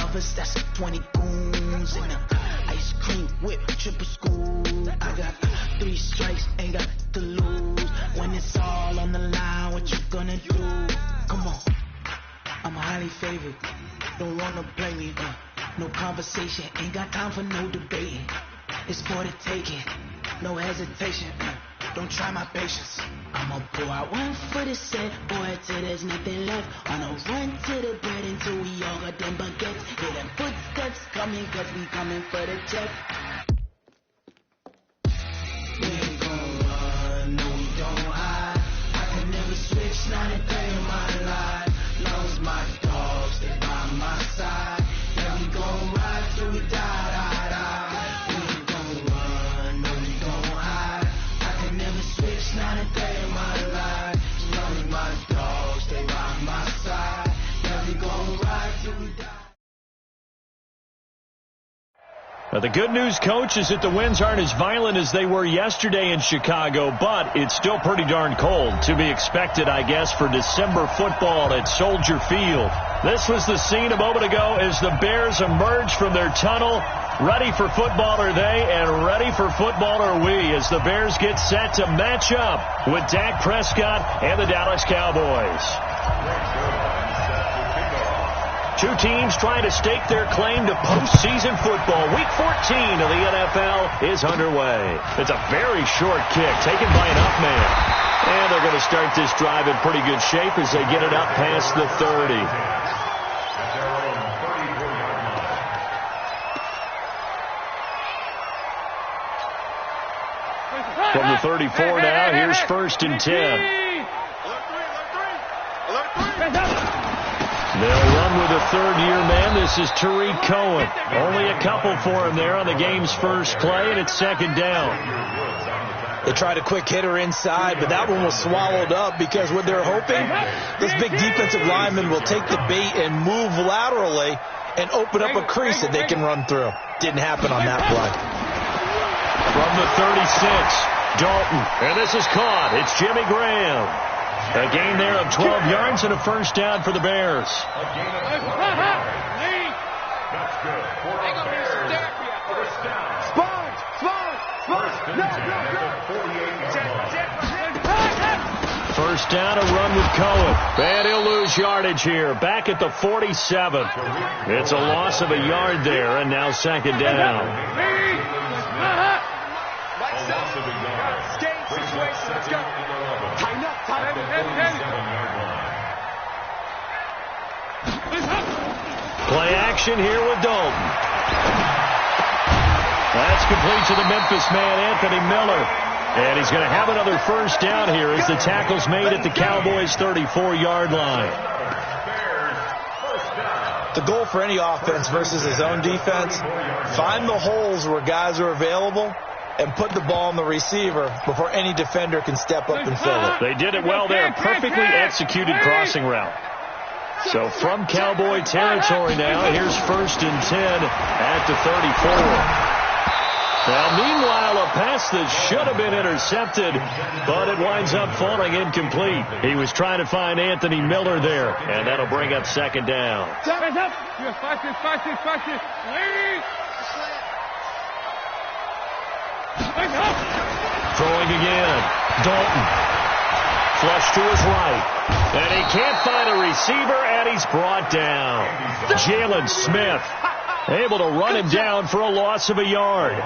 lovers, that's 20 goons. And ice cream whip, triple school. I got 3 strikes, ain't got to lose. When it's all on the line, what you gonna do? Come on, I'm highly favored. Don't wanna play me, no conversation, ain't got time for no debating. It's for the taking, no hesitation. Don't try my patience. I'ma pour out one for the set, boy, till there's nothing left. On a run to the bread until we all got them baguettes. Hear them footsteps coming, cause we coming for the check. We ain't gon' run, no we don't hide. I can never switch, not a day in my life. Long as my dogs stay by my side. Yeah, we gon' ride till we die, die, die. We ain't gon' run, no we don't hide. I can never switch, not a day in my life. As long as my dogs stay by my side. Yeah, we gon' ride till we die. Now, the good news, Coach, is that the winds aren't as violent as they were yesterday in Chicago, but it's still pretty darn cold. To be expected, I guess, for December football at Soldier Field. This was the scene a moment ago as the Bears emerged from their tunnel. Ready for football are they, and ready for football are we, as the Bears get set to match up with Dak Prescott and the Dallas Cowboys. Two teams trying to stake their claim to postseason football. Week 14 of the NFL is underway. It's a very short kick taken by an up man. And they're going to start this drive in pretty good shape as they get it up past the 30. From the 34 now, here's 1st and 10. They'll run with a third-year man. This is Tariq Cohen. Only a couple for him there on the game's first play, and it's 2nd down. They tried a quick hitter inside, but that one was swallowed up because what they're hoping, this big defensive lineman will take the bait and move laterally and open up a crease that they can run through. Didn't happen on that play. From the 36, Dalton. And this is caught. It's Jimmy Graham. A gain there of 12 yards and a 1st down for the Bears. First down, a run with Cohen. And he'll lose yardage here. Back at the 47. It's a loss of a yard there, and now 2nd down. Play action here with Dalton. That's complete to the Memphis man, Anthony Miller. And he's going to have another 1st down here as the tackle's made at the Cowboys' 34-yard line. The goal for any offense versus his own defense, find the holes where guys are available and put the ball on the receiver before any defender can step up and fill it. They did it well there. Perfectly executed crossing route. So from Cowboy territory now, here's 1st and 10 at the 34. Now, meanwhile, a pass that should have been intercepted, but it winds up falling incomplete. He was trying to find Anthony Miller there, and that'll bring up 2nd down. Throwing again. Dalton. Flush to his right. And he can't find a receiver, and he's brought down. Jalen Smith able to run him down for a loss of a yard.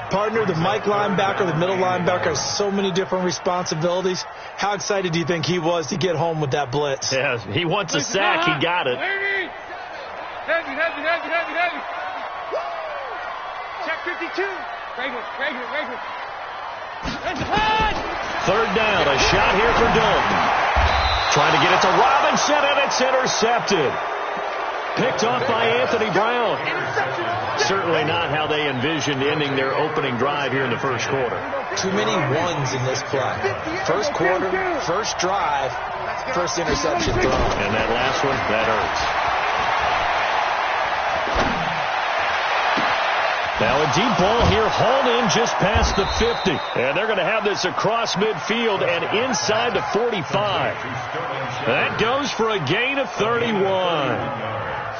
Partner, the Mike linebacker, the middle linebacker has so many different responsibilities. How excited do you think he was to get home with that blitz? Yeah, he wants a sack. He got it. Heavy. Check 52. Right here. 3rd down, a shot here for Dalton. Trying to get it to Robinson, and it's intercepted. Picked off by Anthony Brown. Certainly not how they envisioned ending their opening drive here in the 1st quarter. Too many ones in this play. 1st quarter, 1st drive, 1st interception throw. And that last one, that hurts. Now a deep ball here, hauled in just past the 50. And they're going to have this across midfield and inside the 45. That goes for a gain of 31.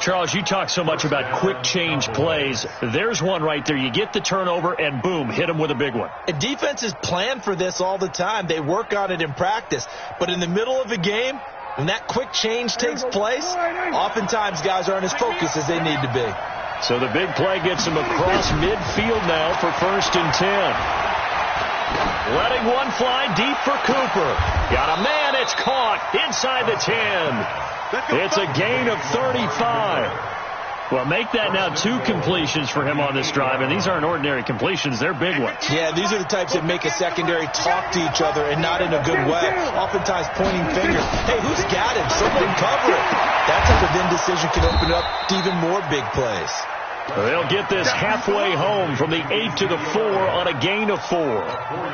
Charles, you talk so much about quick change plays. There's one right there. You get the turnover, and boom, hit them with a big one. And defenses plan for this all the time. They work on it in practice. But in the middle of a game, when that quick change takes place, oftentimes guys aren't as focused as they need to be. So the big play gets them across midfield now for 1st and 10. Letting one fly deep for Cooper. Got a man. It's caught inside the 10. It's a gain of 35. Well, make that now 2 completions for him on this drive, and these aren't ordinary completions. They're big ones. Yeah, these are the types that make a secondary talk to each other, and not in a good way. Oftentimes pointing fingers. Hey, who's got him? Somebody cover it. That type of indecision can open up to even more big plays. They'll get this halfway home from the 8 to the 4 on a gain of 4.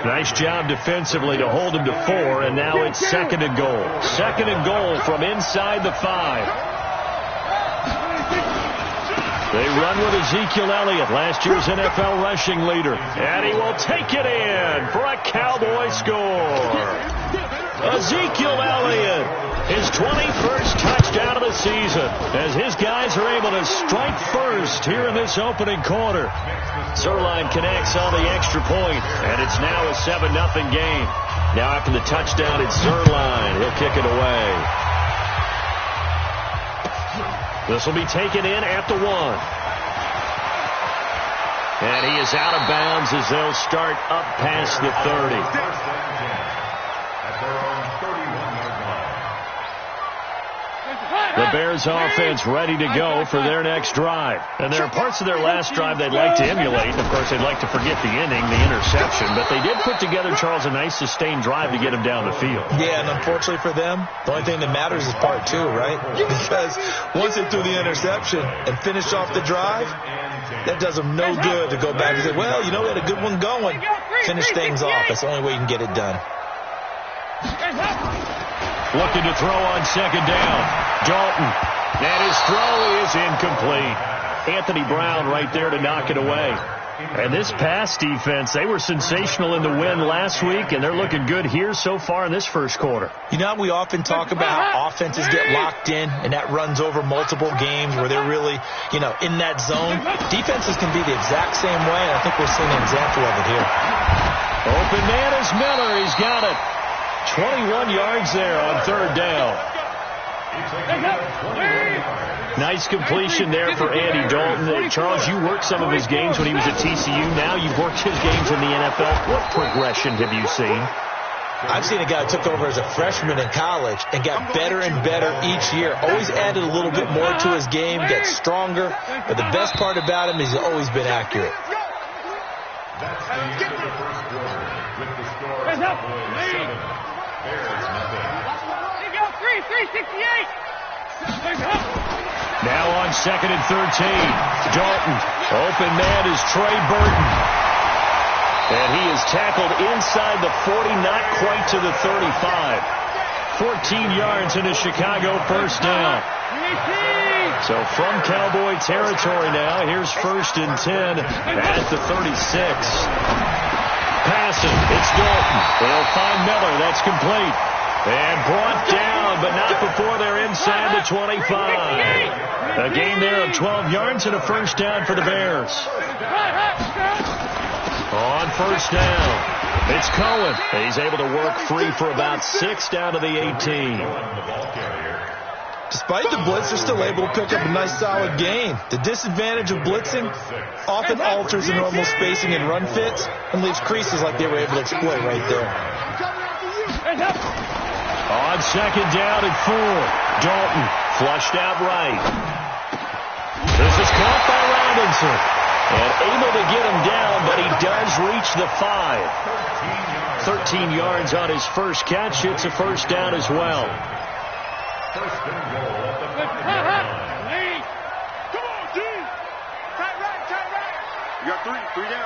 Nice job defensively to hold him to 4, and now it's 2nd and goal. 2nd and goal from inside the 5. They run with Ezekiel Elliott, last year's NFL rushing leader. And he will take it in for a Cowboy score. Ezekiel Elliott, his 21st touchdown of the season, as his guys are able to strike first here in this opening quarter. Zuerlein connects on the extra point, and it's now a 7-0 game. Now after the touchdown, it's Zuerlein. He'll kick it away. This will be taken in at the 1. And he is out of bounds as they'll start up past the 30. The Bears offense ready to go for their next drive. And there are parts of their last drive they'd like to emulate. And, of course, they'd like to forget the inning, the interception. But they did put together, Charles, a nice sustained drive to get him down the field. Yeah, and unfortunately for them, the only thing that matters is part 2, right? Because once they threw the interception and finished off the drive, that does them no good to go back and say, well, you know, we had a good one going. Finish things off. That's the only way you can get it done. Looking to throw on 2nd down. Dalton. And his throw is incomplete. Anthony Brown right there to knock it away. And this pass defense, they were sensational in the win last week, and they're looking good here so far in this first quarter. You know, we often talk about how offenses get locked in, and that runs over multiple games where they're really, you know, in that zone. Defenses can be the exact same way, and I think we're seeing an example of it here. Open man is Miller. He's got it. 21 yards there on 3rd down. Nice completion there for Andy Dalton. Charles, you worked some of his games when he was at TCU. Now you've worked his games in the NFL. What progression have you seen? I've seen a guy who took over as a freshman in college and got better and better each year. Always added a little bit more to his game, got stronger. But the best part about him is he's always been accurate. That's the end of the first quarter with the score of 7, Bears nothing. 368. Now on 2nd and 13. Dalton. Open man is Trey Burton. And he is tackled inside the 40, not quite to the 35. 14 yards into Chicago, 1st down. So from Cowboy territory now, here's 1st and 10 at the 36. Passing, it's Dalton. They'll find Miller. That's complete. And brought down, but not before they're inside the 25. A gain there of 12 yards and a 1st down for the Bears. On 1st down, it's Cohen. He's able to work free for about 6 down to the 18. Despite the blitz, they're still able to pick up a nice solid gain. The disadvantage of blitzing often alters the normal spacing and run fits and leaves creases like they were able to exploit right there. On 2nd down and 4, Dalton flushed out right. This is caught by Robinson. And able to get him down, but he does reach the 5. 13 yards on his first catch. It's a 1st down as well. 1st and goal at the 50. Come on, D. Tight right. You got 3 down.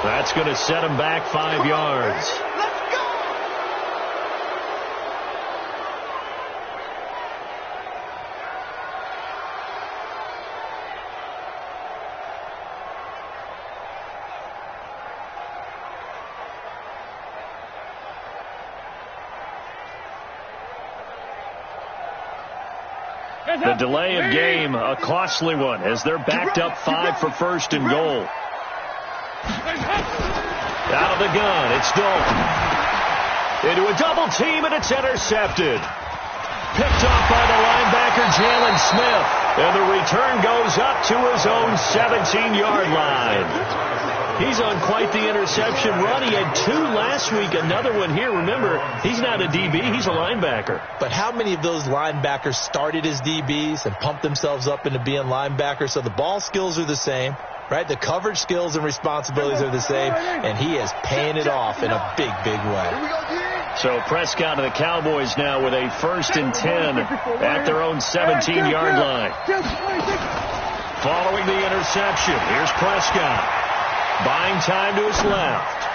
That's going to set him back 5 yards. The delay of game, a costly one, as they're backed up 5 for first and goal. Out of the gun, it's Dalton. Into a double team, and it's intercepted. Picked off by the linebacker, Jalen Smith. And the return goes up to his own 17-yard line. He's on quite the interception run. He had 2 last week, another one here. Remember, he's not a DB, he's a linebacker. But how many of those linebackers started as DBs and pumped themselves up into being linebackers? So the ball skills are the same, right? The coverage skills and responsibilities are the same, and he is paying it off in a big, big way. So Prescott and the Cowboys now with a 1st and 10 at their own 17-yard line. Following the interception, here's Prescott. Buying time to his left.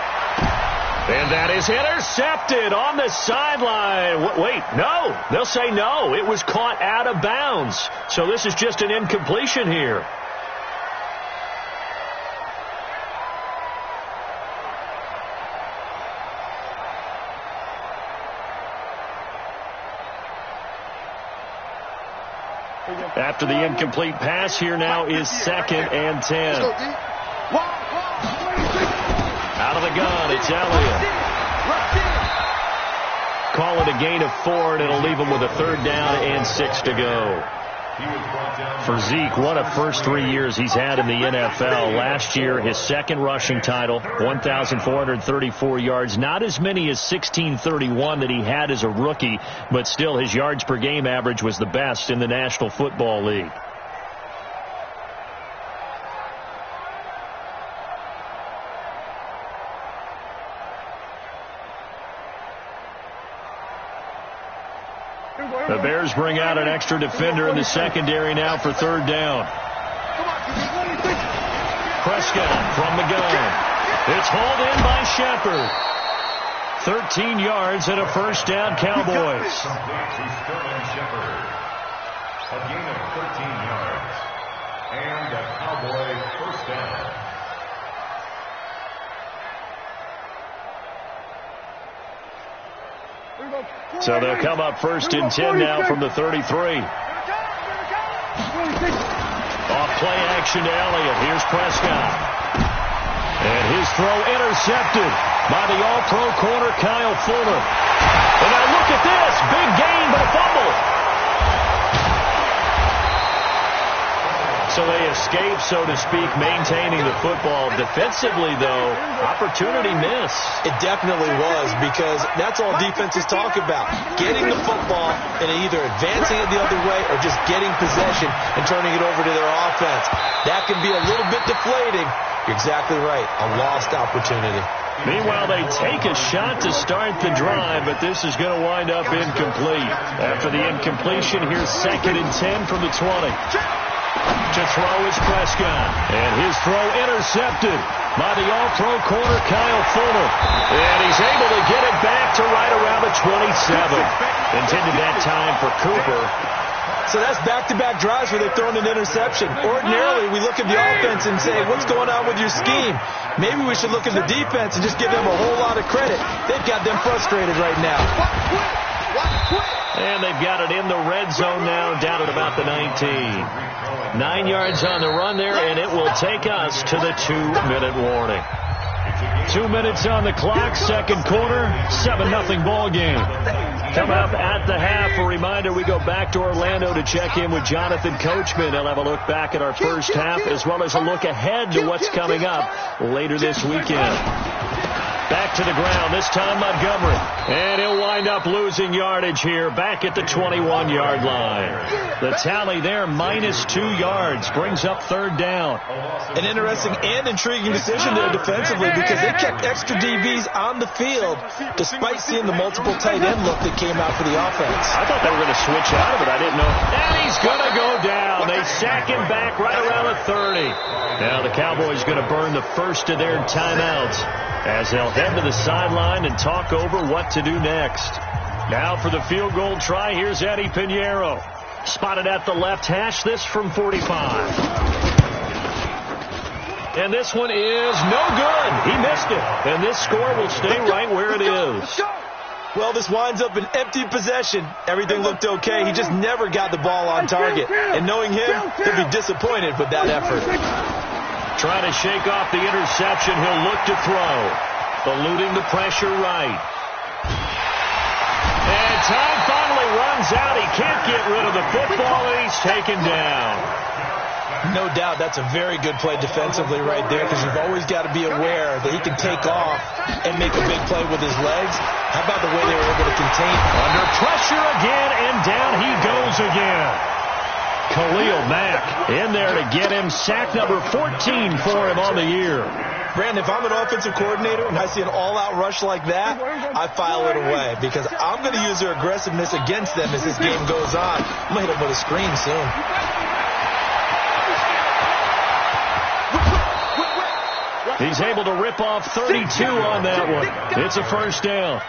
And that is intercepted on the sideline. Wait, no. They'll say no. It was caught out of bounds. So this is just an incompletion here. After the incomplete pass, here now is 2nd and 10. Out of the gun, it's Elliott. Call it a gain of 4, and it'll leave him with a 3rd down and 6 to go. For Zeke, what a first 3 years he's had in the NFL. Last year, his 2nd rushing title, 1,434 yards. Not as many as 1,631 that he had as a rookie, but still his yards per game average was the best in the National Football League. The Bears bring out an extra defender in the secondary now for 3rd down. Prescott from the gun. It's hauled in by Shepard. 13 yards and a 1st down, Cowboys. A gain of 13 yards. And a Cowboy 1st down. So they'll come up 1st and 10 now from the 33. Off play action to Elliott. Here's Prescott. And his throw intercepted by the all-pro corner, Kyle Fuller. And now look at this. Big gain, but a fumble. So they escape, so to speak, maintaining the football. Defensively, though, opportunity miss. It definitely was, because that's all defenses talk about. Getting the football and either advancing it the other way or just getting possession and turning it over to their offense. That can be a little bit deflating. You're exactly right. A lost opportunity. Meanwhile, they take a shot to start the drive, but this is going to wind up incomplete. After the incompletion, here's 2nd and 10 from the 20. To throw is Prescott. And his throw intercepted by the all-pro corner, Kyle Fuller. And he's able to get it back to right around the 27. Intended that time for Cooper. So that's back-to-back drives where they've thrown an interception. Ordinarily, we look at the offense and say, what's going on with your scheme? Maybe we should look at the defense and just give them a whole lot of credit. They've got them frustrated right now. And they've got it in the red zone now, down at about the 19. 9 yards on the run there, and it will take us to the 2-minute warning. 2 minutes on the clock, 2nd quarter, 7-0 ball game. Coming up at the half, a reminder, we go back to Orlando to check in with Jonathan Coachman. He'll have a look back at our first half, as well as a look ahead to what's coming up later this weekend. Back to the ground, this time Montgomery. And he'll wind up losing yardage here, back at the 21-yard line. The tally there, -2 yards, brings up 3rd down. An interesting and intriguing decision there defensively, because they kept extra DBs on the field despite seeing the multiple tight end look that came out for the offense. I thought they were going to switch out of it. I didn't know. And he's going to go down. They sack him back right around the 30. Now the Cowboys going to burn the first of their timeouts as they'll head to the sideline and talk over what to do next. Now for the field goal try, here's Eddie Pinheiro. Spotted at the left hash, this from 45. And this one is no good. He missed it. And this score will stay right where it is. Well, this winds up an empty possession. Everything looked okay. He just never got the ball on target. And knowing him, he'll be disappointed with that effort. Trying to shake off the interception. He'll look to throw. Eluding the pressure right. And time finally runs out. He can't get rid of the football, and he's taken down. No doubt that's a very good play defensively right there, because you've always got to be aware that he can take off and make a big play with his legs. How about the way they were able to contain? Under pressure again, and down he goes again. Khalil Mack in there to get him sack number 14 for him on the year. Brandon, if I'm an offensive coordinator and I see an all-out rush like that, I file it away, because I'm going to use their aggressiveness against them as this game goes on. I'm going to hit them with a screen soon. He's able to rip off 32 on that one. It's a first down.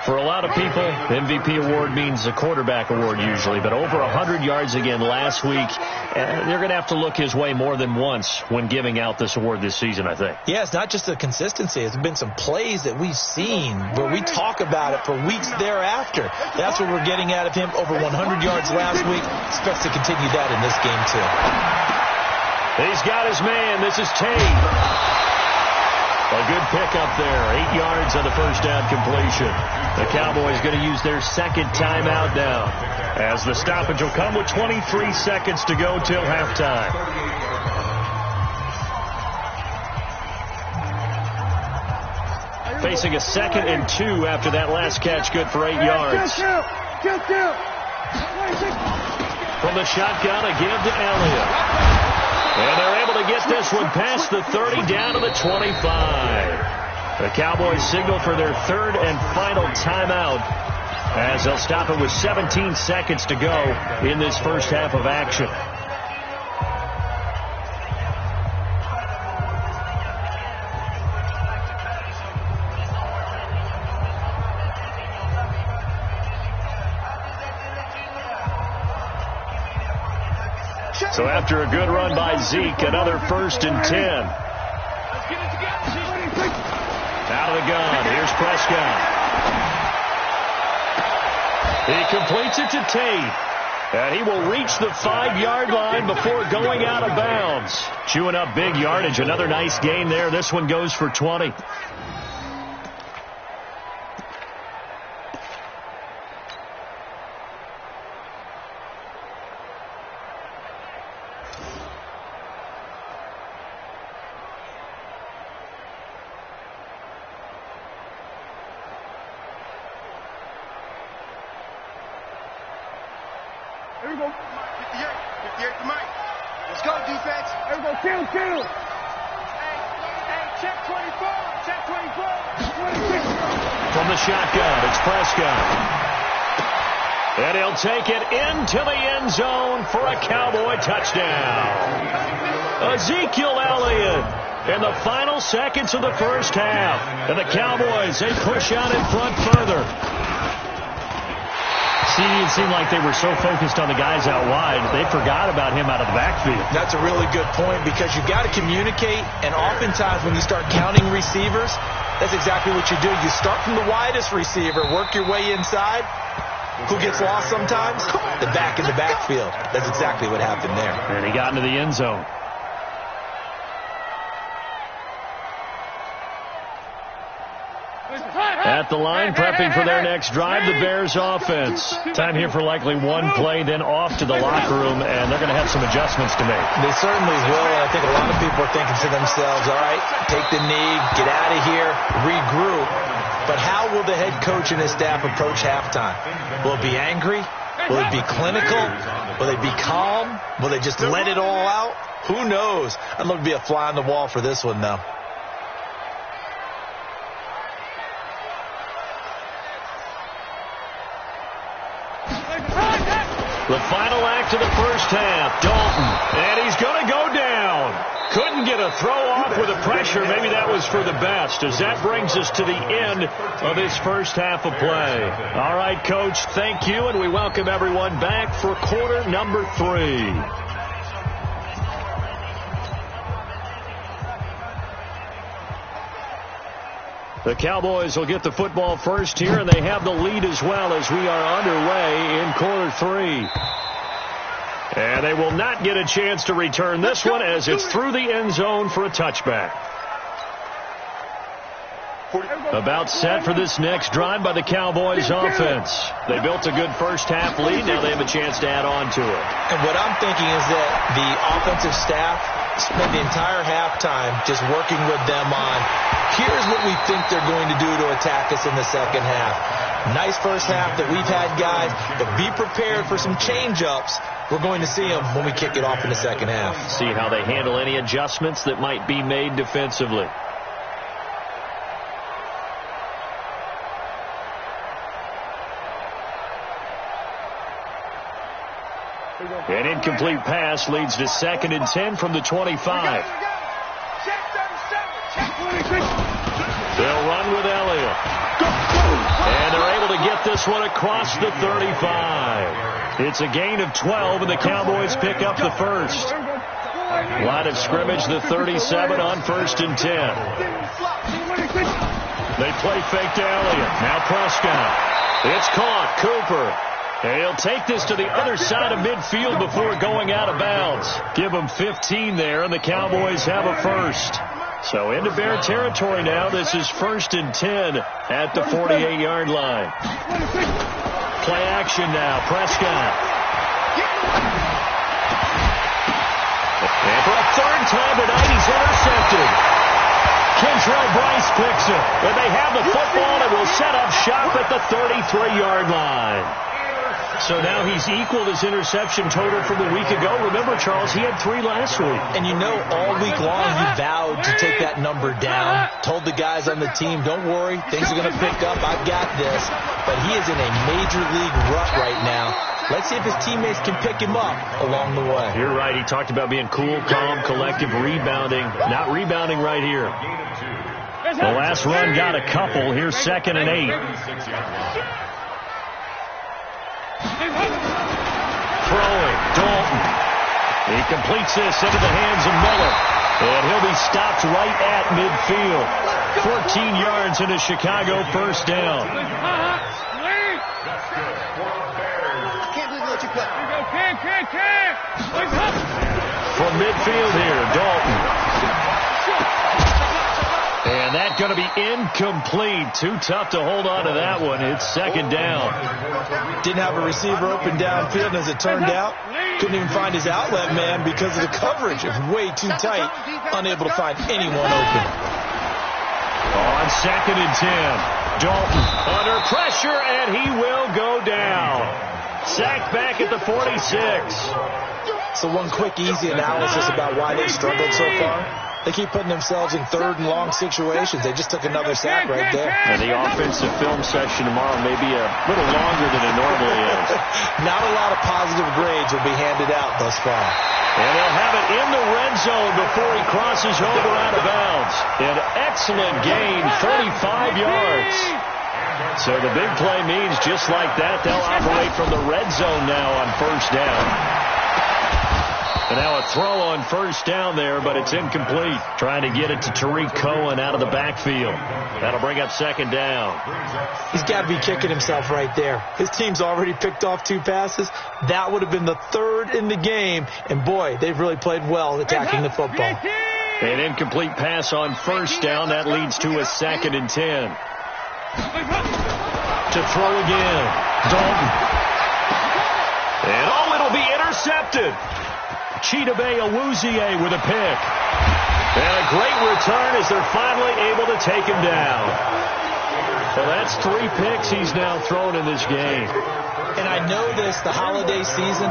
For a lot of people, MVP award means a quarterback award usually, but over 100 yards again last week. They're going to have to look his way more than once when giving out this award this season, I think. Yeah, it's not just the consistency. It's been some plays that we've seen where we talk about it for weeks thereafter. That's what we're getting out of him. Over 100 yards last week. Expects to continue that in this game, too. He's got his man. This is Tate. A good pickup there. 8 yards on the first down completion. The Cowboys going to use their second timeout now, as the stoppage will come with 23 seconds to go till halftime. Facing a 2nd and 2 after that last catch, good for 8 yards. From the shotgun, a give to Elliott. And they're able to get this one past the 30 down to the 25. The Cowboys signal for their third and final timeout, as they'll stop it with 17 seconds to go in this first half of action. So after a good run by Zeke, another 1st and 10. Out of the gun, here's Prescott. He completes it to Tate. And he will reach the 5-yard line before going out of bounds. Chewing up big yardage, another nice gain there. This one goes for 20. Here we go. 58 to Mike. Let's go, defense. Here we go. Kill. Hey, check 24. Check 24. From the shotgun, it's Prescott. And he'll take it into the end zone for a Cowboy touchdown. Ezekiel Elliott in the final seconds of the first half. And the Cowboys, they push out in front further. See, it seemed like they were so focused on the guys out wide, they forgot about him out of the backfield. That's a really good point, because you've got to communicate, and oftentimes when you start counting receivers, that's exactly what you do. You start from the widest receiver, work your way inside. Who gets lost sometimes? The back in the backfield. That's exactly what happened there. And he got into the end zone. At the line, prepping for their next drive, the Bears offense. Time here for likely one play, then off to the locker room, and they're going to have some adjustments to make. They certainly will, and I think a lot of people are thinking to themselves, all right, take the knee, get out of here, regroup. But how will the head coach and his staff approach halftime? Will it be angry? Will it be clinical? Will they be calm? Will they just let it all out? Who knows? I'd love to be a fly on the wall for this one, though. The final act of the first half, Dalton, and he's going to go down. Couldn't get a throw off with the pressure. Maybe that was for the best, as that brings us to the end of this first half of play. All right, Coach, thank you, and we welcome everyone back for quarter number 3. The Cowboys will get the football first here, and they have the lead as well as we are underway in quarter 3. And they will not get a chance to return this one as it's through the end zone for a touchback. About set for this next drive by the Cowboys offense. They built a good first half lead. Now they have a chance to add on to it. And what I'm thinking is that the offensive staff spent the entire halftime just working with them on, here's what we think they're going to do to attack us in the second half. Nice first half that we've had, guys, but be prepared for some change-ups. We're going to see them when we kick it off in the second half. See how they handle any adjustments that might be made defensively. An incomplete pass leads to 2nd and 10 from the 25. They'll run with Elliott. And they're able to get this one across the 35. It's a gain of 12, and the Cowboys pick up the first. Line of scrimmage, the 37 on 1st and 10. They play fake to Elliott. Now Prescott. It's caught. Cooper. And he'll take this to the other side of midfield before going out of bounds. Give them 15 there, and the Cowboys have a first. So into Bear territory now. This is 1st and 10 at the 48-yard line. Play action now. Prescott. And for a third time tonight, he's intercepted. Kentrell Brice picks it. And they have the football and will set up shop at the 33-yard line. So now he's equaled his interception total from a week ago. Remember, Charles, he had 3 last week. And you know, all week long he vowed to take that number down. Told the guys on the team, don't worry, things are going to pick up. I've got this. But he is in a major league rut right now. Let's see if his teammates can pick him up along the way. You're right. He talked about being cool, calm, collective, rebounding. Not rebounding right here. The last run got a couple. Here's 2nd and 8. Throwing, Dalton. He completes this into the hands of Miller. And he'll be stopped right at midfield. 14 yards into Chicago, first down. From midfield here, Dalton. And that's going to be incomplete. Too tough to hold on to that one. It's 2nd down. Didn't have a receiver open downfield, and as it turned out, couldn't even find his outlet man because of the coverage. It was way too tight, unable to find anyone open. On 2nd and 10, Dalton under pressure, and he will go down. Sacked back at the 46. So one quick, easy analysis about why they struggled so far. They keep putting themselves in 3rd and long situations. They just took another sack right there. And the offensive film session tomorrow may be a little longer than it normally is. Not a lot of positive grades will be handed out thus far. And they'll have it in the red zone before he crosses over out of bounds. An excellent gain, 35 yards. So the big play means just like that, they'll operate from the red zone now on 1st down. And now a throw on 1st down there, but it's incomplete. Trying to get it to Tariq Cohen out of the backfield. That'll bring up 2nd down. He's got to be kicking himself right there. His team's already picked off 2 passes. That would have been the 3rd in the game. And, boy, they've really played well attacking the football. An incomplete pass on 1st down. That leads to a 2nd and 10. To throw again. Dalton. And, it'll be intercepted. Chidobe Awuzie with a pick. And a great return as they're finally able to take him down. Well, that's 3 picks he's now thrown in this game. And I know this, the holiday season,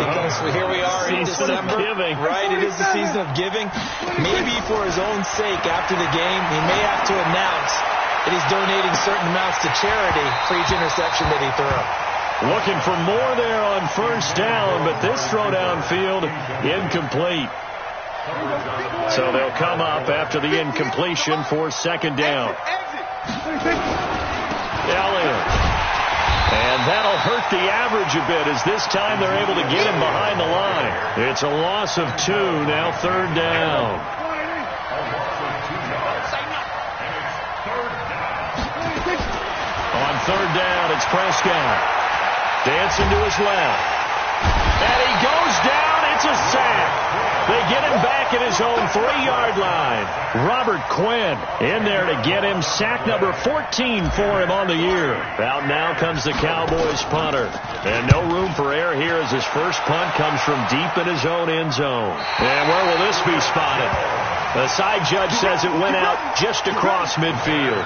because here we are in December. Giving. Right, it is the season of giving. Maybe for his own sake after the game, he may have to announce that he's donating certain amounts to charity for each interception that he threw. Looking for more there on 1st down, but this throw downfield incomplete. So they'll come up after the incompletion for 2nd down. Elliott. And that'll hurt the average a bit as this time they're able to get him behind the line. It's a loss of 2, now 3rd down. third down. It's Prescott. Dancing to his left. And he goes down. It's a sack. They get him back at his own 3-yard line. Robert Quinn in there to get him sack number 14 for him on the year. Out now comes the Cowboys punter. And no room for error here as his first punt comes from deep in his own end zone. And where will this be spotted? The side judge says it went out just across midfield.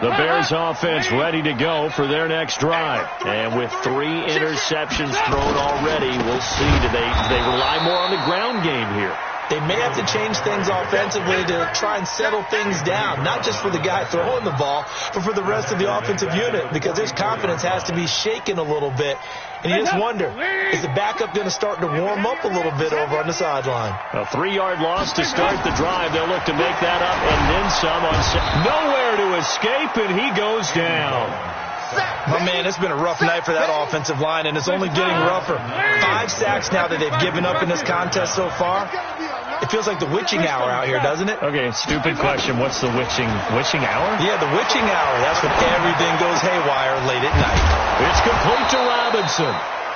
The Bears offense ready to go for their next drive. And with 3 interceptions thrown already, we'll see. Do they rely more on the ground game here? They may have to change things offensively to try and settle things down, not just for the guy throwing the ball, but for the rest of the offensive unit, because his confidence has to be shaken a little bit. And you just wonder, is the backup going to start to warm up a little bit over on the sideline? A 3-yard loss to start the drive. They'll look to make that up and then some. Nowhere to escape, and he goes down. Oh, man, it's been a rough night for that offensive line, and it's only getting rougher. 5 sacks now that they've given up in this contest so far. It feels like the witching hour out here, doesn't it? Okay, stupid question. What's the witching hour? Yeah, the witching hour. That's when everything goes haywire late at night. It's complete to Robinson.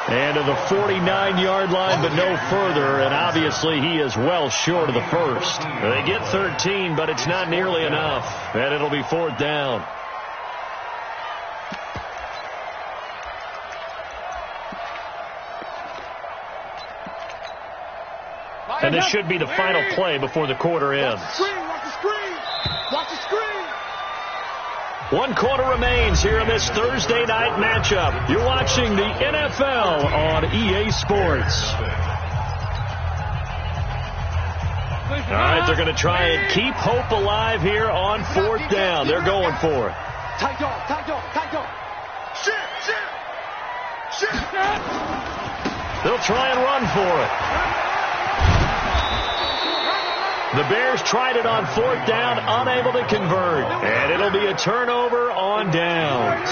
And to the 49-yard line, but no further. And obviously he is well short of the first. They get 13, but it's not nearly enough. And it'll be 4th down. And this should be the final play before the quarter ends. Watch the screen. Watch the screen. 1 quarter remains here in this Thursday night matchup. You're watching the NFL on EA Sports. All right, they're going to try and keep hope alive here on 4th down. They're going for it. Tight dog, tight dog, tight dog. Shit. They'll try and run for it. The Bears tried it on 4th down, unable to convert. And it'll be a turnover on downs.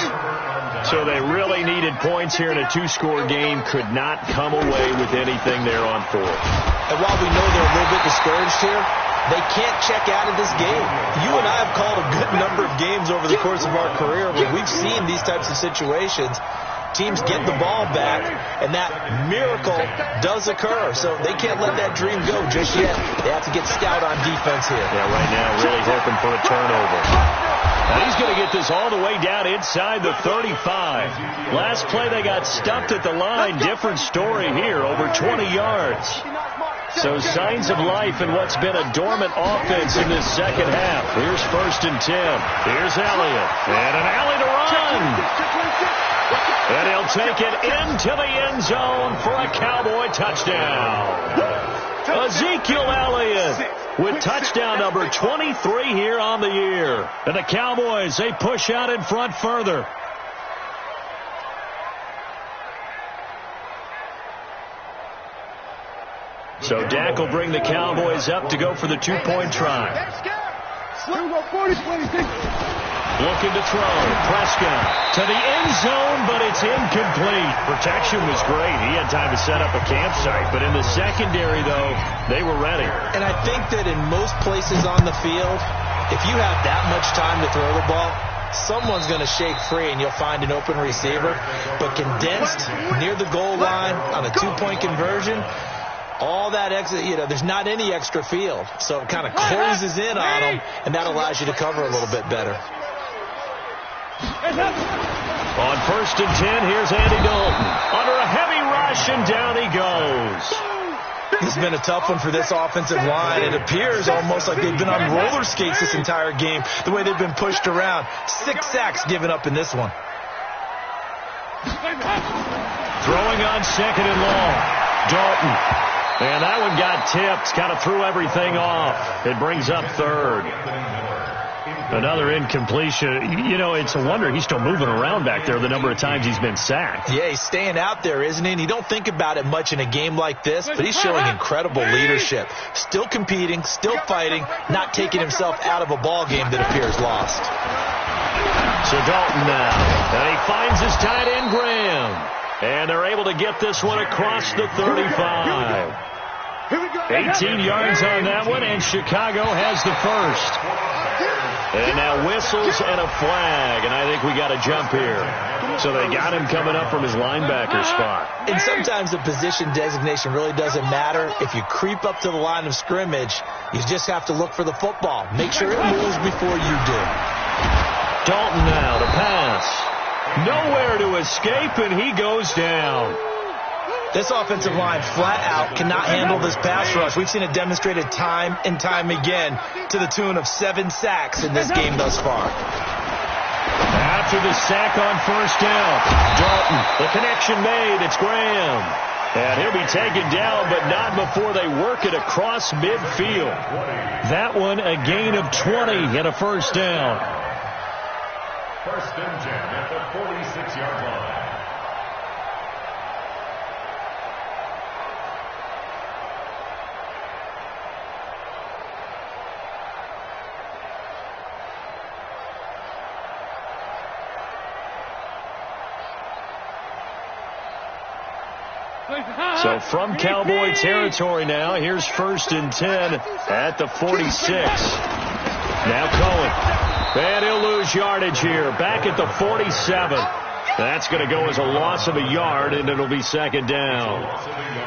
So they really needed points here in a 2-score game. Could not come away with anything there on 4th. And while we know they're a little bit discouraged here, they can't check out of this game. You and I have called a good number of games over the course of our career where we've seen these types of situations. Teams get the ball back, and that miracle does occur. So they can't let that dream go just yet. They have to get stout on defense here. Yeah, right now really hoping for a turnover. And he's going to get this all the way down inside the 35. Last play they got stuffed at the line. Different story here, over 20 yards. So signs of life in what's been a dormant offense in this second half. Here's 1st and 10. Here's Elliott. And an alley to run. And he'll take it into the end zone for a Cowboy touchdown. Ezekiel Elliott with touchdown number 23 here on the year. And the Cowboys, they push out in front further. So Dak will bring the Cowboys up to go for the 2-point try. Looking to throw. Prescott to the end zone, but it's incomplete. Protection was great. He had time to set up a campsite. But in the secondary, though, they were ready. And I think that in most places on the field, if you have that much time to throw the ball, someone's going to shake free and you'll find an open receiver. But condensed near the goal line on a 2-point conversion, all that extra, there's not any extra field. So it kind of closes in on them, and that allows you to cover a little bit better. On 1st and 10, here's Andy Dalton. Under a heavy rush, and down he goes. This has been a tough one for this offensive line. It appears almost like they've been on roller skates this entire game, the way they've been pushed around. 6 sacks given up in this one. Throwing on 2nd and long. Dalton. And that one got tipped. Kind of threw everything off. It brings up 3rd. Another incompletion. It's a wonder he's still moving around back there the number of times he's been sacked. Yeah, he's staying out there, isn't he? And you don't think about it much in a game like this, but he's showing incredible leadership. Still competing, still fighting, not taking himself out of a ball game that appears lost. So Dalton now. And he finds his tight end, Graham. And they're able to get this one across the 35. 18 yards on that one, and Chicago has the first. And now whistles and a flag, and I think we got a jump here. So they got him coming up from his linebacker spot. And sometimes the position designation really doesn't matter. If you creep up to the line of scrimmage, you just have to look for the football. Make sure it moves before you do. Dalton now to pass. Nowhere to escape, and he goes down. This offensive line flat out cannot handle this pass rush. We've seen it demonstrated time and time again to the tune of 7 sacks in this game thus far. After the sack on first down, Dalton, the connection made. It's Graham. And he'll be taken down, but not before they work it across midfield. That one a gain of 20 and a first down. First and 10 at the 46-yard line. So from Cowboy territory now, here's first and 10 at the 46. Now Cohen. And he'll lose yardage here. Back at the 47. That's going to go as a loss of a yard, and it'll be second down.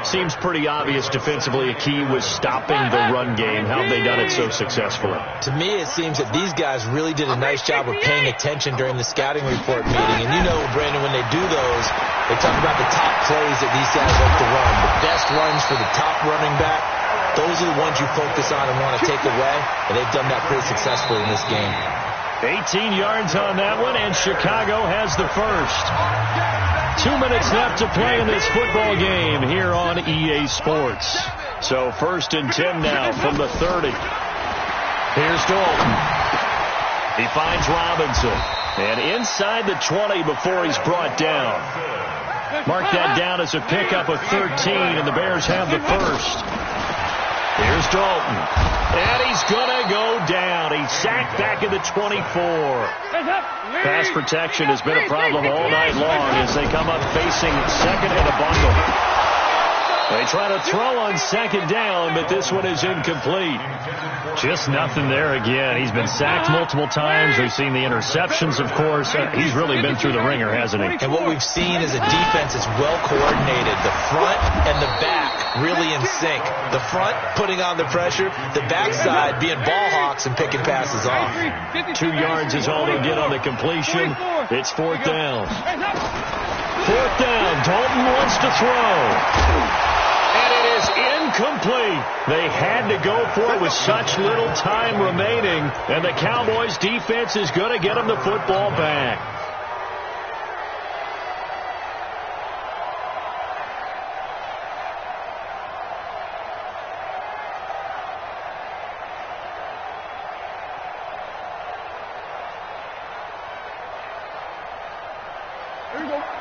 Seems pretty obvious defensively a key was stopping the run game. How have they done it so successfully? To me, it seems that these guys really did a nice job of paying attention during the scouting report meeting. And you know, Brandon, when they do those, they talk about the top plays that these guys like to run. The best runs for the top running back, those are the ones you focus on and want to take away. And they've done that pretty successfully in this game. 18 yards on that one, and Chicago has the first. 2 minutes left to play in this football game here on EA Sports. So first and 10 now from the 30. Here's Dalton. He finds Robinson. And inside the 20 before he's brought down. Mark that down as a pickup of 13, and the Bears have the first. Here's Dalton. And he's going to go down. He's sacked back at the 24. Pass protection has been a problem all night long as they come up facing second and a bundle. They try to throw on second down, but this one is incomplete. Just nothing there again. He's been sacked multiple times. We've seen the interceptions, of course. He's really been through the ringer, hasn't he? And what we've seen is a defense that's well coordinated. The front and the back really in sync. The front putting on the pressure, the backside being ball hawks and picking passes off. 2 yards is all they'll get on the completion. It's fourth down. Fourth down. Dalton wants to throw. And it is incomplete. They had to go for it with such little time remaining. And the Cowboys defense is going to get them the football back.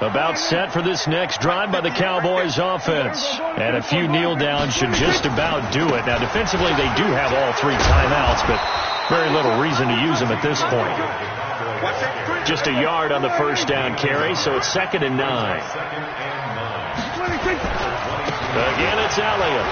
About set for this next drive by the Cowboys offense. And a few kneel downs should just about do it. Now, defensively, they do have all 3 timeouts, but very little reason to use them at this point. Just a yard on the first down carry, so it's second and 9. Again, it's Elliott.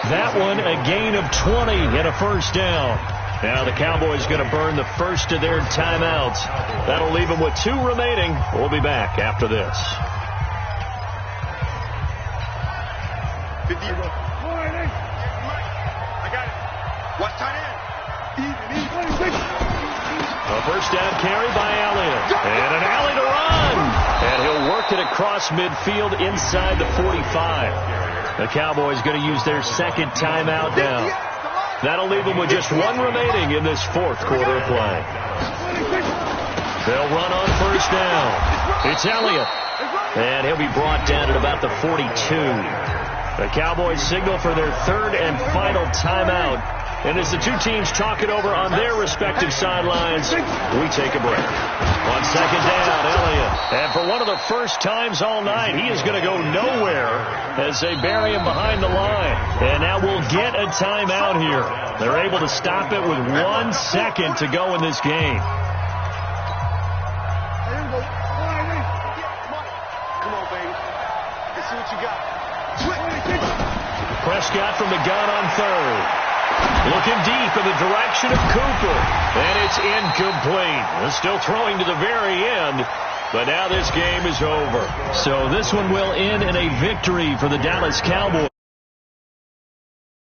That one, a gain of 20 and a first down. Now the Cowboys going to burn the first of their timeouts. That'll leave them with 2 remaining. We'll be back after this. 50. I got it. What's tight end? A first down carry by Elliott. And an alley to run. And he'll work it across midfield inside the 45. The Cowboys going to use their second timeout now. That'll leave them with just 1 remaining in this fourth quarter of play. They'll run on first down. It's Elliott. And he'll be brought down at about the 42. The Cowboys signal for their third and final timeout. And as the 2 teams talk it over on their respective sidelines, we take a break. On second down, Elliott. And for one of the first times all night, he is going to go nowhere as they bury him behind the line. And now we'll get a timeout here. They're able to stop it with 1 second to go in this game. Come on, baby. Let's see what you got. Prescott from the gun on third. Looking deep in the direction of Cooper. And it's incomplete. They're still throwing to the very end. But now this game is over. So this one will end in a victory for the Dallas Cowboys.